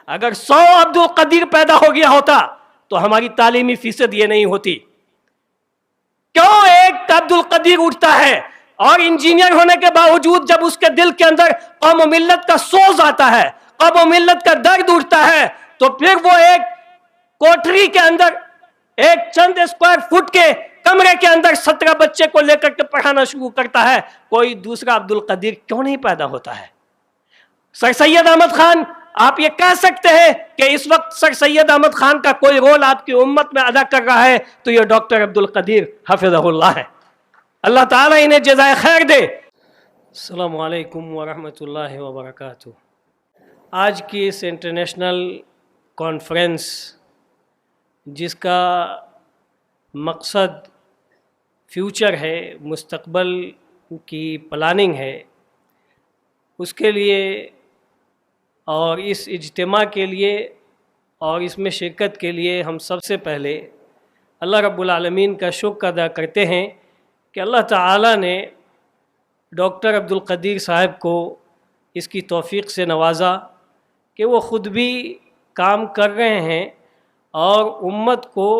اگر 100 عبد القدیر پیدا ہو گیا ہوتا تو ہماری تعلیمی فیصد یہ نہیں ہوتی. کیوں ایک عبد القدیر اٹھتا ہے اور انجینئر ہونے کے باوجود جب اس کے دل کے اندر قوم و ملت کا سوز آتا ہے, قوم و ملت کا درد اٹھتا ہے, تو پھر وہ ایک کوٹری کے اندر ایک چند اسکوائر فٹ کے کمرے کے اندر 17 بچے کو لے کر کے پڑھانا شروع کرتا ہے. کوئی دوسرا عبد القدیر کیوں نہیں پیدا ہوتا ہے؟ سر سید احمد خان, آپ یہ کہہ سکتے ہیں کہ اس وقت سر سید احمد خان کا کوئی رول آپ کی امت میں ادا کر رہا ہے تو یہ ڈاکٹر عبد القدیر حفظہ اللہ ہے. اللہ تعالیٰ انہیں جزائے خیر دے. السلام علیکم ورحمۃ اللہ وبرکاتہ. آج کی اس انٹرنیشنل کانفرنس جس کا مقصد فیوچر ہے, مستقبل کی پلاننگ ہے, اس کے لیے اور اس اجتماع کے لیے اور اس میں شرکت کے لیے ہم سب سے پہلے اللہ رب العالمین کا شکر ادا کرتے ہیں کہ اللہ تعالیٰ نے ڈاکٹر عبد القدیر صاحب کو اس کی توفیق سے نوازا کہ وہ خود بھی کام کر رہے ہیں اور امت کو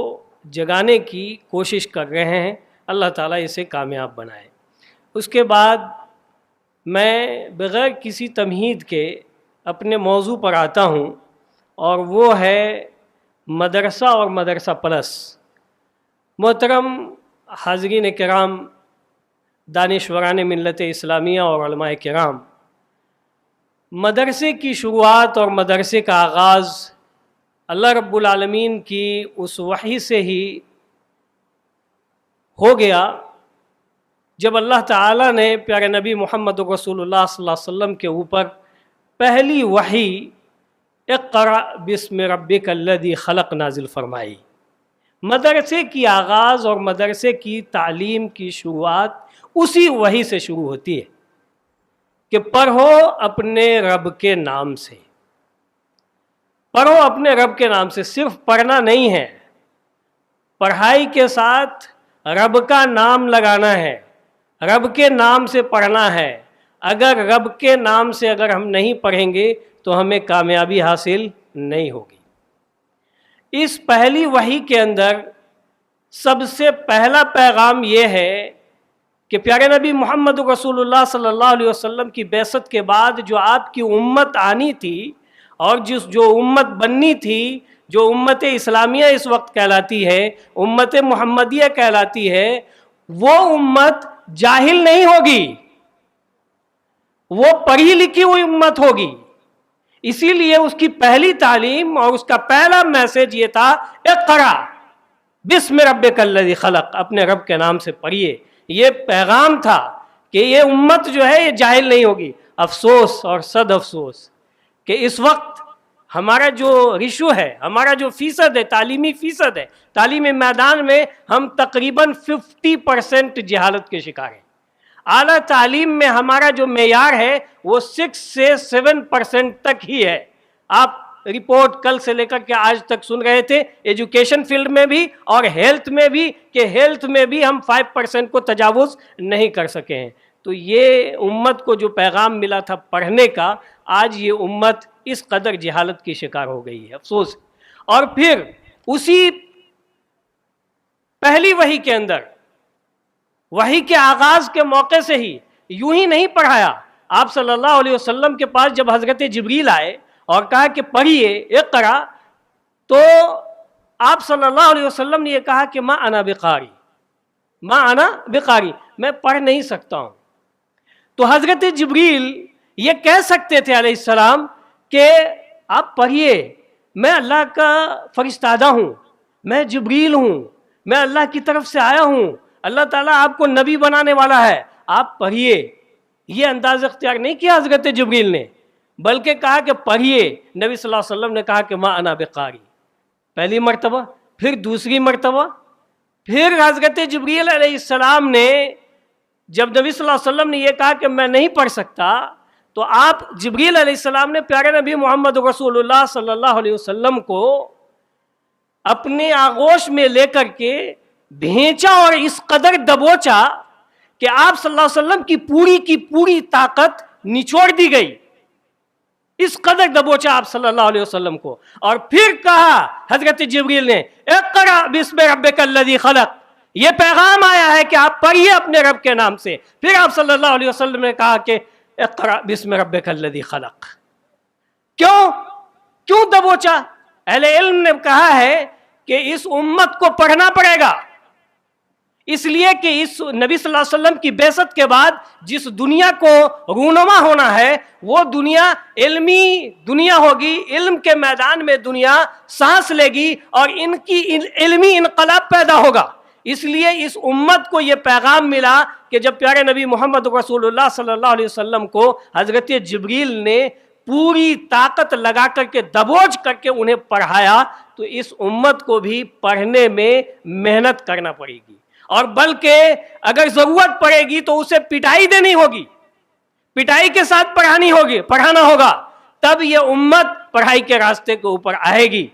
جگانے کی کوشش کر رہے ہیں. اللہ تعالیٰ اسے کامیاب بنائے. اس کے بعد میں بغیر کسی تمہید کے اپنے موضوع پر آتا ہوں, اور وہ ہے مدرسہ اور مدرسہ پلس. محترم حاضرین کرام, دانشوران ملت اسلامیہ اور علماء کرام, مدرسے کی شروعات اور مدرسے کا آغاز اللہ رب العالمین کی اس وحی سے ہی ہو گیا جب اللہ تعالیٰ نے پیارے نبی محمد رسول اللہ صلی اللہ علیہ وسلم کے اوپر پہلی وحی اقرأ بسم ربک الذی خلق نازل فرمائی. مدرسے کی آغاز اور مدرسے کی تعلیم کی شروعات اسی وحی سے شروع ہوتی ہے کہ پڑھو اپنے رب کے نام سے. پڑھو اپنے رب کے نام سے. صرف پڑھنا نہیں ہے, پڑھائی کے ساتھ رب کا نام لگانا ہے, رب کے نام سے پڑھنا ہے. اگر رب کے نام سے اگر ہم نہیں پڑھیں گے تو ہمیں کامیابی حاصل نہیں ہوگی. اس پہلی وحی کے اندر سب سے پہلا پیغام یہ ہے کہ پیارے نبی محمد رسول اللہ صلی اللہ علیہ وسلم کی بعثت کے بعد جو آپ کی امت آنی تھی اور جو امت بننی تھی, جو امت اسلامیہ اس وقت کہلاتی ہے, امت محمدیہ کہلاتی ہے, وہ امت جاہل نہیں ہوگی, وہ پڑھی لکھی ہوئی امت ہوگی. اسی لیے اس کی پہلی تعلیم اور اس کا پہلا میسج یہ تھا اقرأ بسم ربک الذی خلق, اپنے رب کے نام سے پڑھیے. یہ پیغام تھا کہ یہ امت جو ہے یہ جاہل نہیں ہوگی. افسوس اور صد افسوس کہ اس وقت ہمارا جو ریشو ہے, ہمارا جو فیصد ہے, تعلیمی فیصد ہے, تعلیمی میدان میں ہم تقریباً 50% جہالت کے شکار ہیں. اعلیٰ تعلیم میں ہمارا جو معیار ہے وہ 6 سے 7% تک ہی ہے. آپ رپورٹ کل سے لے کر کے آج تک سن رہے تھے ایجوکیشن فیلڈ میں بھی اور ہیلتھ میں بھی, کہ ہیلتھ میں بھی ہم 5% کو تجاوز نہیں کر سکے ہیں. تو یہ امت کو جو پیغام ملا تھا پڑھنے کا, آج یہ امت اس قدر جہالت کی شکار ہو گئی ہے, افسوس. اور پھر اسی پہلی وحی کے اندر, وحی کے آغاز کے موقع سے ہی یوں ہی نہیں پڑھایا. آپ صلی اللہ علیہ وسلم کے پاس جب حضرت جبریل آئے اور کہا کہ پڑھیے اقرأ, تو آپ صلی اللہ علیہ وسلم نے یہ کہا کہ ما انا بقاری, ما انا بقاری, میں پڑھ نہیں سکتا ہوں. تو حضرت جبریل یہ کہہ سکتے تھے علیہ السلام کہ آپ پڑھیے, میں اللہ کا فرستادہ ہوں, میں جبریل ہوں, میں اللہ کی طرف سے آیا ہوں, اللہ تعالیٰ آپ کو نبی بنانے والا ہے, آپ پڑھیے. یہ انداز اختیار نہیں کیا حضرت جبریل نے, بلکہ کہا کہ پڑھیے. نبی صلی اللہ علیہ وسلم نے کہا کہ ما انا بقاری, پہلی مرتبہ. پھر دوسری مرتبہ, پھر حضرت جبریل علیہ السلام نے جب نبی صلی اللہ علیہ وسلم نے یہ کہا کہ میں نہیں پڑھ سکتا, تو آپ جبریل علیہ السلام نے پیارے نبی محمد رسول اللہ صلی اللہ علیہ وسلم کو اپنے آغوش میں لے کر کے بھینچا اور اس قدر دبوچا کہ آپ صلی اللہ علیہ وسلم کی پوری طاقت نچوڑ دی گئی. اس قدر دبوچا آپ صلی اللہ علیہ وسلم کو. اور پھر کہا حضرت جبریل نے اقرأ بسم ربک الذی خلق, یہ پیغام آیا ہے کہ آپ پڑھیے اپنے رب کے نام سے. پھر آپ صلی اللہ علیہ وسلم نے کہا کہ اقرأ بسم ربک الذی خلق. کیوں دبوچا؟ اہل علم نے کہا ہے کہ اس امت کو پڑھنا پڑے گا، اس لیے کہ اس نبی صلی اللہ علیہ وسلم کی بعثت کے بعد جس دنیا کو رونما ہونا ہے وہ دنیا علمی دنیا ہوگی. علم کے میدان میں دنیا سانس لے گی اور ان کی علمی انقلاب پیدا ہوگا. اس لیے اس امت کو یہ پیغام ملا کہ جب پیارے نبی محمد رسول اللہ صلی اللہ علیہ وسلم کو حضرت جبریل نے پوری طاقت لگا کر کے دبوچ کر کے انہیں پڑھایا تو اس امت کو بھی پڑھنے میں محنت کرنا پڑے گی، اور بلکہ اگر ضرورت پڑے گی تو اسے پٹائی دینی ہوگی، پٹائی کے ساتھ پڑھانا ہوگا، تب یہ امت پڑھائی کے راستے کے اوپر آئے گی.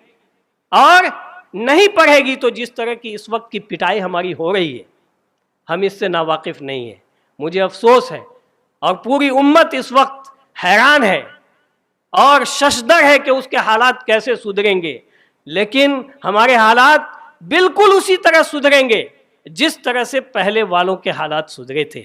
اور نہیں پڑھے گی تو جس طرح کی اس وقت کی پٹائی ہماری ہو رہی ہے ہم اس سے ناواقف نہیں ہیں. مجھے افسوس ہے اور پوری امت اس وقت حیران ہے اور ششدر ہے کہ اس کے حالات کیسے سدھریں گے، لیکن ہمارے حالات بالکل اسی طرح سدھریں گے جس طرح سے پہلے والوں کے حالات سدھرے تھے.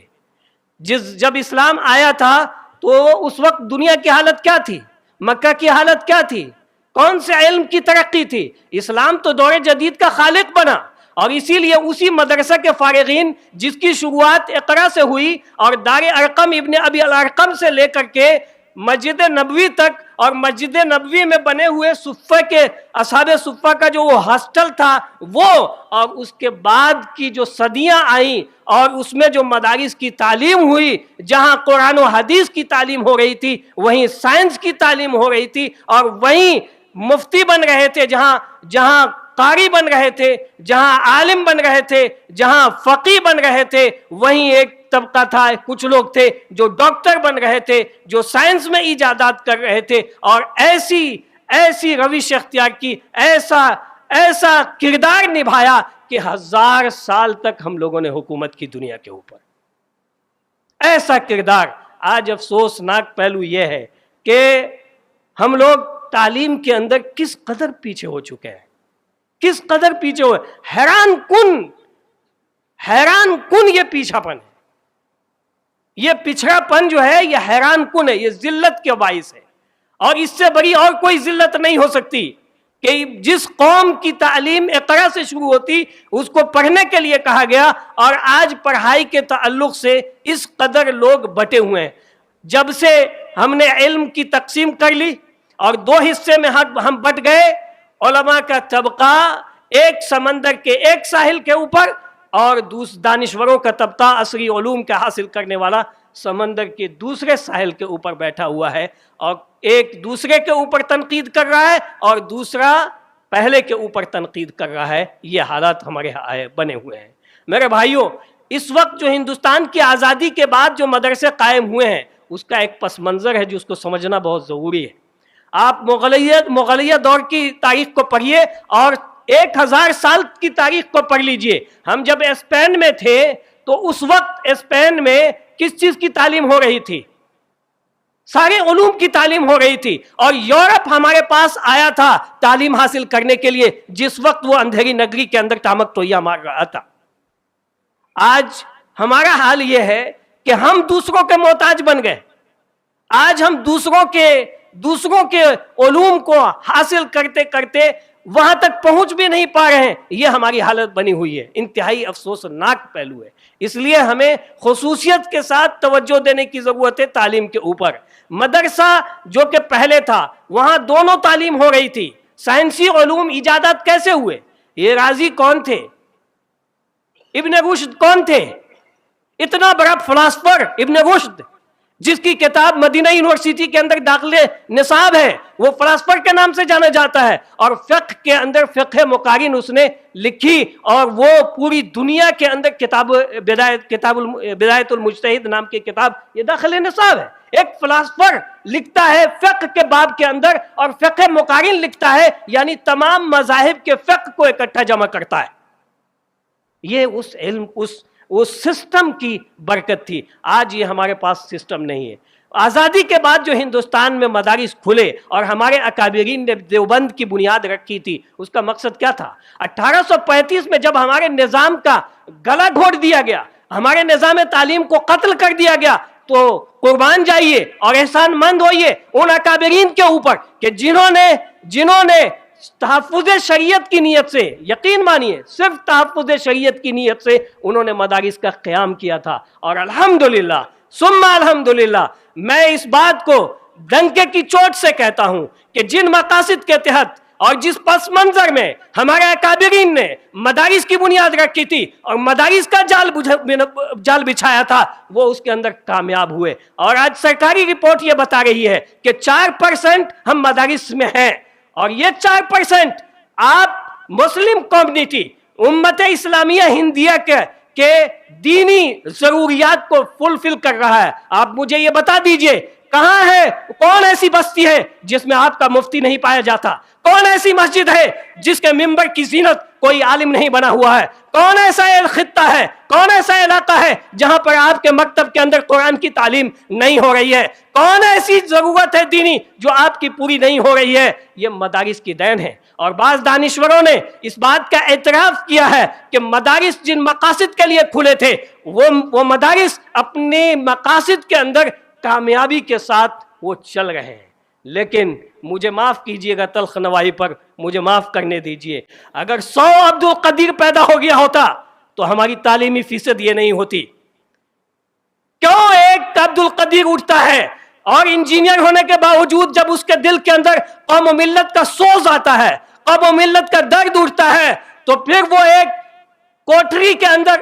جب اسلام آیا تھا تو اس وقت دنیا کی حالت کیا تھی، مکہ کی حالت کیا تھی، کون سے علم کی ترقی تھی؟ اسلام تو دور جدید کا خالق بنا، اور اسی لیے اسی مدرسہ کے فارغین جس کی شروعات اقرا سے ہوئی اور دار ارقم ابن ابی الارقم سے لے کر کے مسجد نبوی تک، اور مسجد نبوی میں بنے ہوئے صفہ کے اصحاب صفہ کا جو وہ ہاسٹل تھا وہ، اور اس کے بعد کی جو صدیاں آئیں اور اس میں جو مدارس کی تعلیم ہوئی، جہاں قرآن و حدیث کی تعلیم ہو رہی تھی وہیں سائنس کی تعلیم ہو رہی تھی، اور وہیں مفتی بن رہے تھے، جہاں قاری بن رہے تھے، جہاں عالم بن رہے تھے، جہاں فقی بن رہے تھے، وہیں ایک طبقہ تھا، کچھ لوگ تھے جو ڈاکٹر بن رہے تھے، جو سائنس میں ایجادات کر رہے تھے، اور ایسی روش اختیار کی، ایسا کردار نبھایا کہ 1000 سال تک ہم لوگوں نے حکومت کی دنیا کے اوپر. ایسا کردار. آج افسوسناک پہلو یہ ہے کہ ہم لوگ تعلیم کے اندر کس قدر پیچھے ہو چکے ہیں، کس قدر پیچھے ہوئے. حیران کن یہ پیچھا پن ہے، یہ پچھڑا پن جو ہے یہ حیران کن ہے، یہ ذلت کے باعث ہے. اور اس سے بڑی اور کوئی ذلت نہیں ہو سکتی کہ جس قوم کی تعلیم اقرا سے شروع ہوتی اس کو پڑھنے کے لیے کہا گیا، اور آج پڑھائی کے تعلق سے اس قدر لوگ بٹے ہوئے ہیں. جب سے ہم نے علم کی تقسیم کر لی اور 2 حصے میں ہم بٹ گئے، علماء کا طبقہ ایک سمندر کے ایک ساحل کے اوپر، اور دانشوروں کا طبقہ عصری علوم کا حاصل کرنے والا سمندر کے دوسرے ساحل کے اوپر بیٹھا ہوا ہے، اور ایک دوسرے کے اوپر تنقید کر رہا ہے اور دوسرا پہلے کے اوپر تنقید کر رہا ہے. یہ حالات ہمارے بنے ہوئے ہیں. میرے بھائیوں، اس وقت جو ہندوستان کی آزادی کے بعد جو مدرسے قائم ہوئے ہیں اس کا ایک پس منظر ہے جس کو سمجھنا بہت ضروری ہے. آپ مغلیہ دور کی تاریخ کو پڑھیے اور 1000 سال کی تاریخ کو پڑھ لیجئے. ہم جب اسپین میں تھے تو اس وقت اسپین میں کس چیز کی تعلیم ہو رہی تھی؟ سارے علوم کی تعلیم ہو رہی تھی، اور یورپ ہمارے پاس آیا تھا تعلیم حاصل کرنے کے لیے جس وقت وہ اندھیری نگری کے اندر تامک تویا مار رہا تھا. آج ہمارا حال یہ ہے کہ ہم دوسروں کے محتاج بن گئے. آج ہم دوسروں کے علوم کو حاصل کرتے کرتے وہاں تک پہنچ بھی نہیں پا رہے ہیں. یہ ہماری حالت بنی ہوئی ہے. انتہائی افسوسناک پہلو ہے. اس لیے ہمیں خصوصیت کے ساتھ توجہ دینے کی ضرورت ہے تعلیم کے اوپر. مدرسہ جو کہ پہلے تھا وہاں دونوں تعلیم ہو رہی تھی. سائنسی علوم ایجادات کیسے ہوئے؟ یہ رازی کون تھے؟ ابن رشد کون تھے؟ اتنا بڑا فلاسفر ابن رشد جس کی کتاب مدینہ یونیورسٹی کے اندر داخل نصاب ہے، وہ فلاسفر کے نام سے جانا جاتا ہے. اور فقہ کے اندر فقہ مقارن اس نے لکھی، اور وہ پوری دنیا کے اندر کتاب بدایت المجتہد نام کی کتاب یہ داخل نصاب ہے. ایک فلاسفر لکھتا ہے فقہ کے باب کے اندر، اور فقہ مقارن لکھتا ہے، یعنی تمام مذاہب کے فقہ کو اکٹھا جمع کرتا ہے. یہ اس علم اس سسٹم کی برکت تھی. آج یہ ہمارے پاس سسٹم نہیں ہے. آزادی کے بعد جو ہندوستان میں مدارس کھلے اور ہمارے اکابرین نے دیوبند کی بنیاد رکھی تھی، اس کا مقصد کیا تھا؟ 1835 میں جب ہمارے نظام کا گلا گھونٹ دیا گیا، ہمارے نظام تعلیم کو قتل کر دیا گیا، تو قربان جائیے اور احسان مند ہوئیے ان اکابرین کے اوپر کہ جنہوں نے تحفظ شریعت کی نیت سے، یقین مانیے صرف تحفظ شریعت کی نیت سے انہوں نے مدارس کا قیام کیا تھا. اور الحمدللہ ثم الحمدللہ میں اس بات کو ڈنکے کی چوٹ سے کہتا ہوں کہ جن مقاصد کے تحت اور جس پس منظر میں ہمارے اکابرین نے مدارس کی بنیاد رکھی تھی اور مدارس کا جال بچھایا تھا، وہ اس کے اندر کامیاب ہوئے. اور آج سرکاری رپورٹ یہ بتا رہی ہے کہ 4% ہم مدارس میں ہیں، اور یہ 4% آپ مسلم کمیونٹی امت اسلامیہ ہندیہ کے دینی ضروریات کو فلفل کر رہا ہے. آپ مجھے یہ بتا دیجئے کہاں ہے، کون ایسی بستی ہے جس میں آپ کا مفتی نہیں پایا جاتا؟ کون ایسی مسجد ہے جس کے ممبر کی زینت کوئی عالم نہیں بنا ہوا ہے؟ کون ایسا خطہ ہے، کون ایسا علاقہ ہے جہاں پر آپ کے مکتب کے اندر قرآن کی تعلیم نہیں ہو رہی ہے؟ کون ایسی ضرورت ہے دینی جو آپ کی پوری نہیں ہو رہی ہے؟ یہ مدارس کی دین ہے. اور بعض دانشوروں نے اس بات کا اعتراف کیا ہے کہ مدارس جن مقاصد کے لیے کھلے تھے وہ مدارس اپنے مقاصد کے اندر کامیابی کے ساتھ وہ چل رہے ہیں. لیکن مجھے معاف کیجئے گا، تلخ نوائی پر مجھے معاف کرنے دیجئے، اگر 100 عبد القدیر پیدا ہو گیا ہوتا تو ہماری تعلیمی فیصد یہ نہیں ہوتی. کیوں ایک عبد القدیر اٹھتا ہے اور انجینئر ہونے کے باوجود جب اس کے دل کے اندر قوم و ملت کا سوز آتا ہے، قوم و ملت کا درد اٹھتا ہے، تو پھر وہ ایک کوٹری کے اندر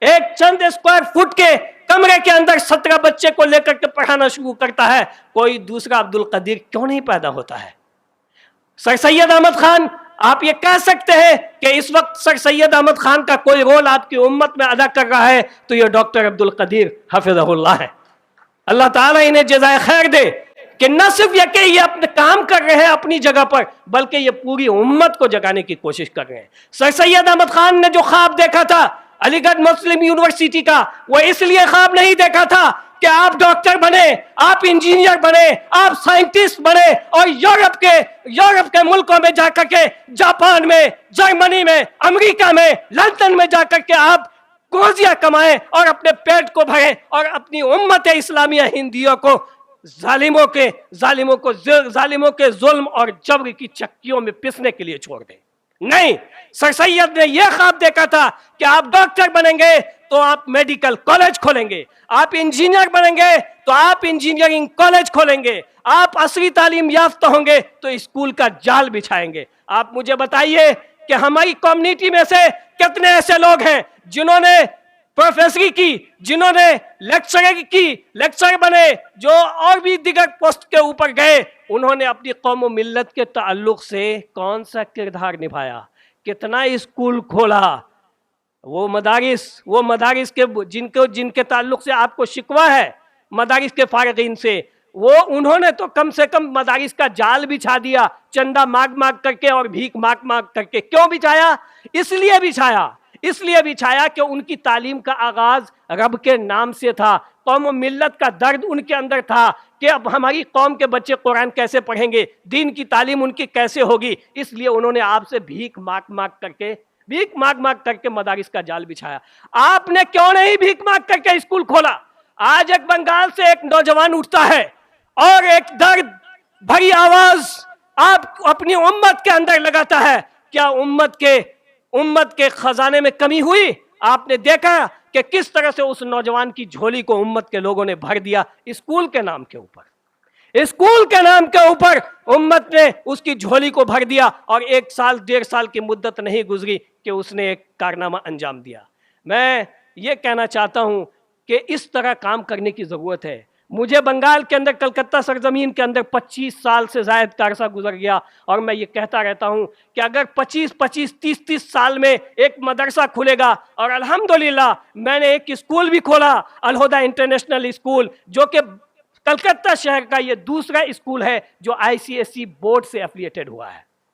ایک چند اسکوائر فٹ کے کمرے کے اندر 17 بچے کو لے کر کے پڑھانا شروع کرتا ہے؟ کوئی دوسرا عبد القدیر کیوں نہیں پیدا ہوتا ہے؟ سر سید احمد خان، آپ یہ کہہ سکتے ہیں کہ اس وقت سر سید احمد خان کا کوئی رول آپ کی امت میں ادا کر رہا ہے تو یہ ڈاکٹر عبد القدیر حفظہ اللہ ہے. اللہ تعالیٰ انہیں جزائے خیر دے کہ نہ صرف یہ کہ یہ اپنے کام کر رہے ہیں اپنی جگہ پر، بلکہ یہ پوری امت کو جگانے کی کوشش کر رہے ہیں. سر سید احمد خان نے جو خواب دیکھا تھا علی گڑھ مسلم یونیورسٹی کا، وہ اس لیے خواب نہیں دیکھا تھا کہ آپ ڈاکٹر بنے، آپ انجینئر بنے، آپ سائنٹسٹ بنے اور یورپ کے ملکوں میں جا کر کے، جاپان میں، جرمنی میں، امریکہ میں، لندن میں جا کر کے آپ کوزیاں کمائیں اور اپنے پیٹ کو بھریں اور اپنی امت اسلامیہ ہندیوں کو ظالموں کے ظلم اور جبر کی چکیوں میں پسنے کے لیے چھوڑ دیں. نہیں، سر سید نے یہ خواب دیکھا تھا کہ آپ ڈاکٹر بنیں گے تو آپ میڈیکل کالج کھولیں گے، آپ انجینئر بنیں گے تو آپ انجینئرنگ کالج کھولیں گے، آپ عصری تعلیم یافتہ ہوں گے تو اسکول کا جال بچھائیں گے. آپ مجھے بتائیے کہ ہماری کمیونٹی میں سے کتنے ایسے لوگ ہیں جنہوں نے پروفیسری کی، جنہوں نے لیکچر بنے، جو اور بھی دیگر پوسٹ کے اوپر گئے، انہوں نے اپنی قوم و ملت کے تعلق سے کون سا کردار نبھایا؟ کتنا اسکول کھولا؟ وہ مدارس کے جن کے تعلق سے آپ کو شکوہ ہے مدارس کے فارغین سے، انہوں نے تو کم سے کم مدارس کا جال بچھا دیا، چندہ مانگ کر کے اور بھیک مانگ کر کے. کیوں بچھایا؟ اس لیے بچھایا کہ ان کی تعلیم کا آغاز رب کے نام سے تھا. قوم و ملت کا درد ان کے اندر تھا کہ اب ہماری قوم کے بچے قرآن کیسے پڑھیں گے، دین کی تعلیم ان کی کیسے ہوگی. اس لیے انہوں نے آپ سے بھیک مانگ کر کے مدارس کا جال بچھایا. آپ نے کیوں نہیں بھیک مانگ کر کے اسکول کھولا؟ آج ایک بنگال سے ایک نوجوان اٹھتا ہے اور ایک درد بھری آواز آپ اپنی امت کے اندر لگاتا ہے. کیا امت کے خزانے میں کمی ہوئی؟ آپ نے دیکھا کہ کس طرح سے اس نوجوان کی جھولی کو امت کے لوگوں نے بھر دیا اسکول کے نام کے اوپر امت نے اس کی جھولی کو بھر دیا اور 1 سال 1.5 سال کی مدت نہیں گزری کہ اس نے ایک کارنامہ انجام دیا. میں یہ کہنا چاہتا ہوں کہ اس طرح کام کرنے کی ضرورت ہے. مجھے بنگال کے اندر کلکتہ سرزمین کے اندر 25 سال سے زائد کا عرصہ گزر گیا اور میں یہ کہتا رہتا ہوں کہ اگر 25-30 سال میں ایک مدرسہ کھلے گا، اور الحمدللہ میں نے ایک اسکول بھی کھولا، الہدیٰ انٹرنیشنل اسکول، جو کہ کلکتہ شہر کا یہ دوسرا اسکول ہے جو ICSE بورڈ سے ایفیلیٹڈ ہوا ہے.